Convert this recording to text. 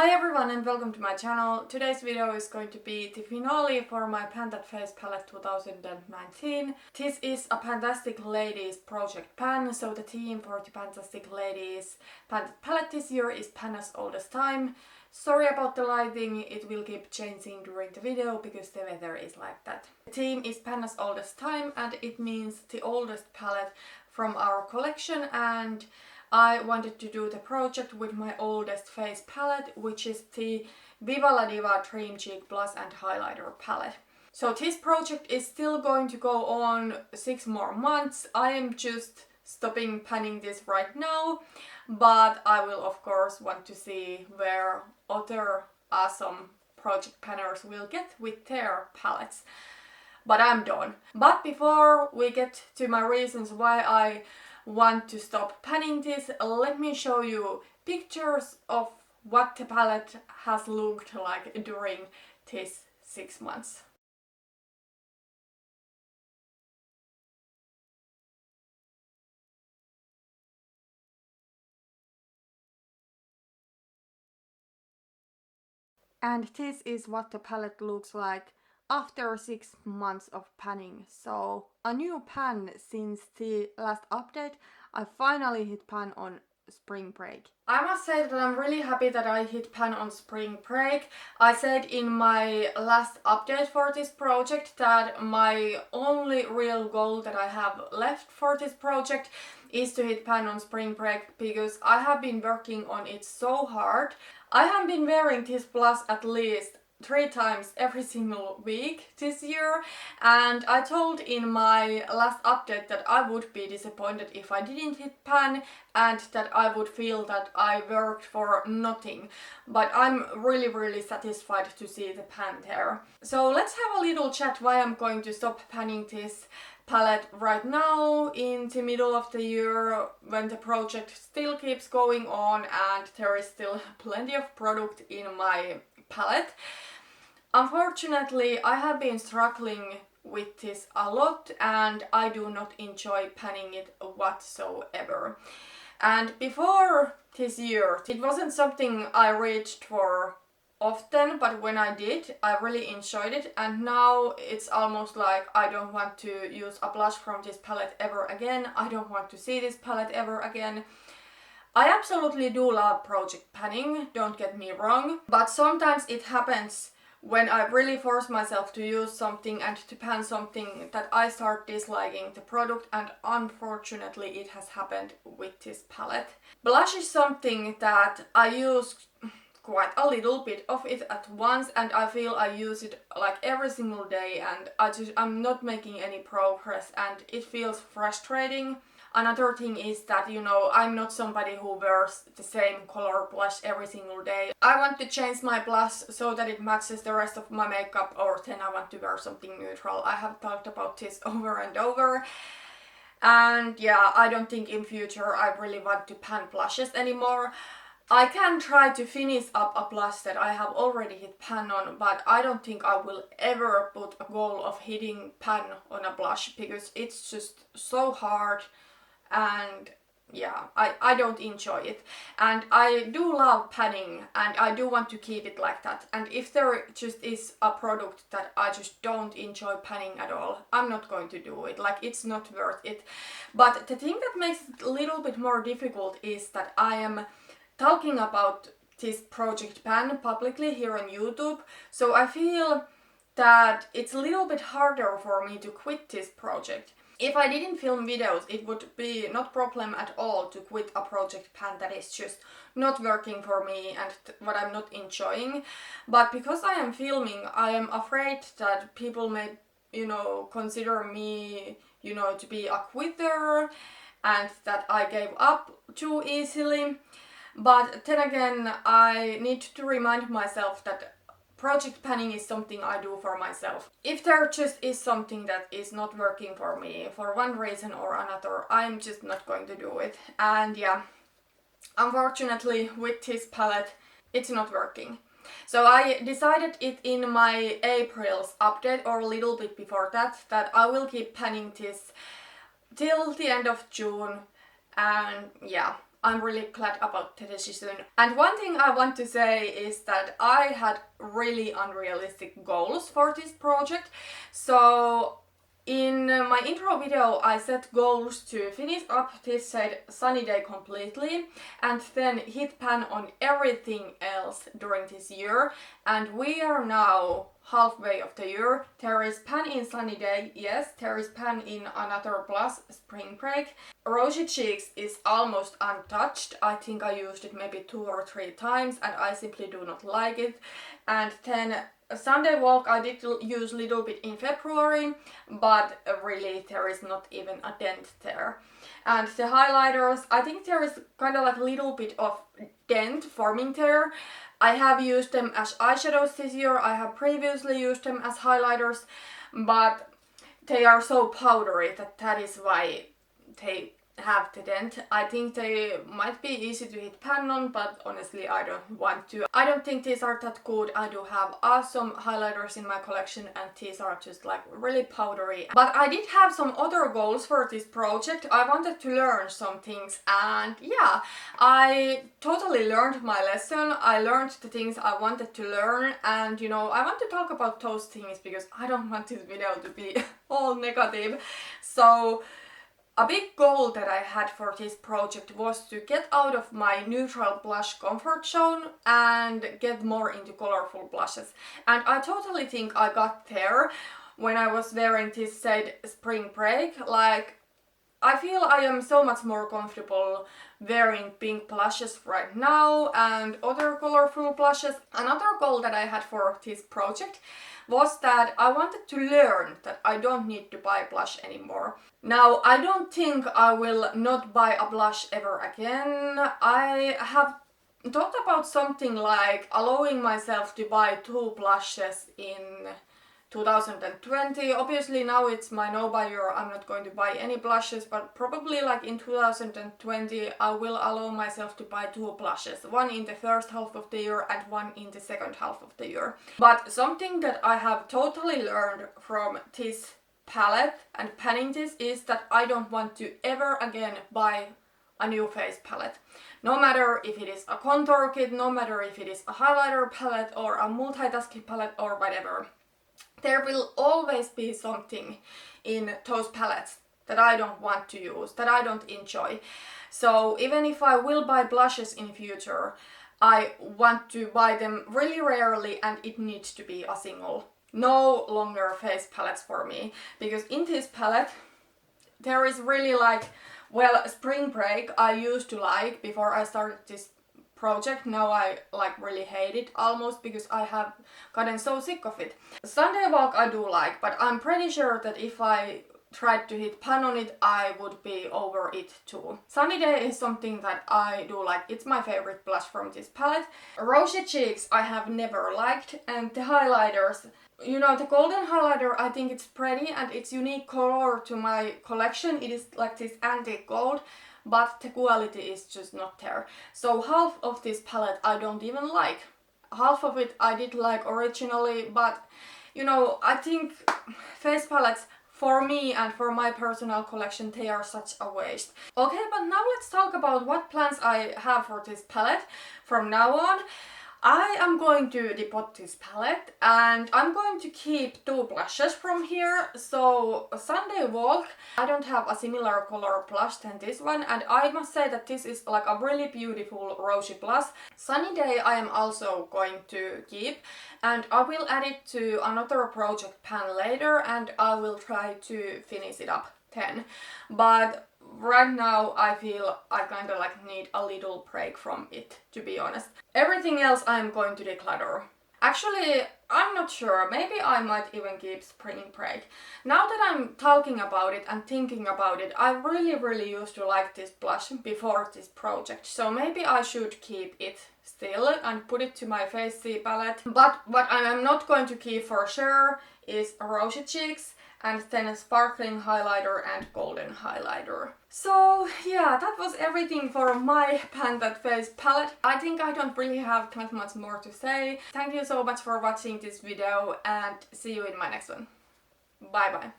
Hi everyone and welcome to my channel. Today's video is going to be the finale for my Pan Face Palette 2019. This is a PANtastic Ladies project pan, so the theme for the PANtastic Ladies pan palette this year is Pan as old as time. Sorry about the lighting, it will keep changing during the video because the weather is like that. The theme is Pan as old as time and it means the oldest palette from our collection, and I wanted to do the project with my oldest face palette, which is the Viva Diva Dream Cheek Blush and Highlighter palette. So this project is still going to go on 6 more months. I am just stopping panning this right now, but I will of course want to see where other awesome project panners will get with their palettes. But I'm done. But before we get to my reasons why I want to stop panning this, let me show you pictures of what the palette has looked like during this 6 months. And this is what the palette looks like after 6 months of panning. So a new pan since the last update. I finally hit pan on spring break. I must say that I'm really happy that I hit pan on spring break. I said in my last update for this project that my only real goal that I have left for this project is to hit pan on spring break because I have been working on it so hard. I have been wearing this blush at least 3 times every single week this year, and I told in my last update that I would be disappointed if I didn't hit pan and that I would feel that I worked for nothing, but I'm really satisfied to see the pan there. So let's have a little chat why I'm going to stop panning this palette right now in the middle of the year when the project still keeps going on and there is still plenty of product in my palette. Unfortunately, I have been struggling with this a lot and I do not enjoy panning it whatsoever. And before this year, it wasn't something I reached for often, but when I did, I really enjoyed it, and now it's almost like I don't want to use a blush from this palette ever again. I don't want to see this palette ever again. I absolutely do love project panning, don't get me wrong, but sometimes it happens when I really force myself to use something and to pan something that I start disliking the product, and unfortunately it has happened with this palette. Blush is something that I use quite a little bit of it at once, and I feel I use it like every single day and I'm not making any progress and it feels frustrating. Another thing is that, you know, I'm not somebody who wears the same color blush every single day. I want to change my blush so that it matches the rest of my makeup, or then I want to wear something neutral. I have talked about this over and over. And yeah, I don't think in future I really want to pan blushes anymore. I can try to finish up a blush that I have already hit pan on, but I don't think I will ever put a goal of hitting pan on a blush because it's just so hard. And yeah, I don't enjoy it, and I do love panning and I do want to keep it like that, and if there just is a product that I just don't enjoy panning at all, I'm not going to do it. Like, it's not worth it. But the thing that makes it a little bit more difficult is that I am talking about this project pan publicly here on YouTube, so I feel that it's a little bit harder for me to quit this project. If I didn't film videos, it would be not problem at all to quit a project pan that is just not working for me and what I'm not enjoying. But because I am filming, I am afraid that people may, you know, consider me, you know, to be a quitter and that I gave up too easily. But then again, I need to remind myself that project panning is something I do for myself. If there just is something that is not working for me for one reason or another, I'm just not going to do it. And yeah, unfortunately with this palette, it's not working. So I decided it in my April's update, or a little bit before that, that I will keep panning this till the end of June. And yeah, I'm really glad about the decision. And one thing I want to say is that I had really unrealistic goals for this project. So in my intro video I set goals to finish up this sunny day completely and then hit pan on everything else during this year, and we are now halfway of the year. There is pan in sunny day, yes, there is pan in another plus spring break. Rosy Cheeks is almost untouched. I think I used it maybe 2 or 3 times and I simply do not like it. And then Sunday Walk I did use a little bit in February, but really there is not even a dent there. And the highlighters, I think there is kind of like a little bit of dent forming there. I have used them as eyeshadows this year, I have previously used them as highlighters, but they are so powdery that is why they have the dent. I think they might be easy to hit pan on, but honestly I don't want to. I don't think these are that good. I do have awesome highlighters in my collection and these are just like really powdery. But I did have some other goals for this project. I wanted to learn some things and yeah, I totally learned my lesson. I learned the things I wanted to learn and you know, I want to talk about those things because I don't want this video to be all negative. So a big goal that I had for this project was to get out of my neutral blush comfort zone and get more into colorful blushes. And I totally think I got there when I was wearing this spring break. Like, I feel I am so much more comfortable wearing pink blushes right now and other colorful blushes. Another goal that I had for this project was that I wanted to learn that I don't need to buy blush anymore. Now, I don't think I will not buy a blush ever again. I have thought about something like allowing myself to buy 2 blushes in 2020. Obviously now it's my no-buy year, I'm not going to buy any blushes, but probably like in 2020 I will allow myself to buy 2 blushes. One in the first half of the year and one in the second half of the year. But something that I have totally learned from this palette and panning this is that I don't want to ever again buy a new face palette. No matter if it is a contour kit, no matter if it is a highlighter palette or a multitasking palette or whatever. There will always be something in those palettes that I don't want to use, that I don't enjoy. So even if I will buy blushes in future, I want to buy them really rarely and it needs to be a single. No longer face palettes for me, because in this palette there is really like, well, spring break I used to like before I started this project. Now I like really hate it almost because I have gotten so sick of it. Sunday Walk I do like, but I'm pretty sure that if I tried to hit pan on it I would be over it too. Sunny Day is something that I do like. It's my favorite blush from this palette. Rosy Cheeks I have never liked, and the highlighters, you know, the golden highlighter, I think it's pretty and it's unique color to my collection. It is like this antique gold, but the quality is just not there. So half of this palette I don't even like. Half of it I did like originally, but you know, I think face palettes for me and for my personal collection, they are such a waste. Okay, but now let's talk about what plans I have for this palette from now on. I am going to depot this palette and I'm going to keep 2 blushes from here. So Sunday Walk, I don't have a similar color blush than this one, and I must say that this is like a really beautiful rosy blush. Sunny Day I am also going to keep, and I will add it to another project pan later and I will try to finish it up then. But right now I feel I kind of like need a little break from it, to be honest. Everything else I'm going to declutter. Actually, I'm not sure, maybe I might even keep spring break. Now that I'm talking about it and thinking about it, I really used to like this blush before this project, so maybe I should keep it still and put it to my Face C palette. But what I am not going to keep for sure is Rosy Cheeks, and then a sparkling highlighter and golden highlighter. So yeah, that was everything for my Pan Face palette. I think I don't really have that much more to say. Thank you so much for watching this video and see you in my next one. Bye bye.